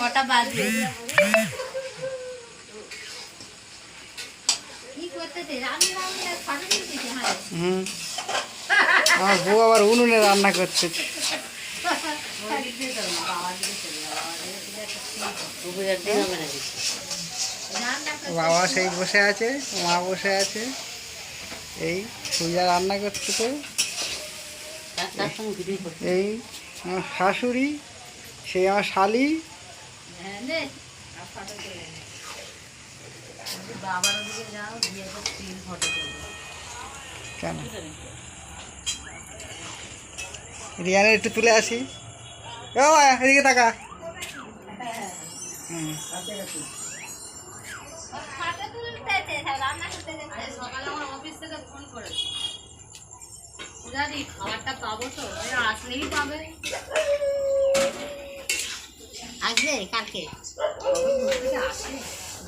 কটা বাজবে? আমার বউ আবার উনুনে রান্না করছে। বাবা সেই বসে আছে, মা বসে আছে, এই পূজা রান্না করছে। তো এই আমার শাশুড়ি, সেই আমার শালি। কেন রিয়ানের একটু তুলে আসি। এদিকে তাকা। খাবারটা পাবো তো, আসলেই পাবে। আসবে কালকে আসে।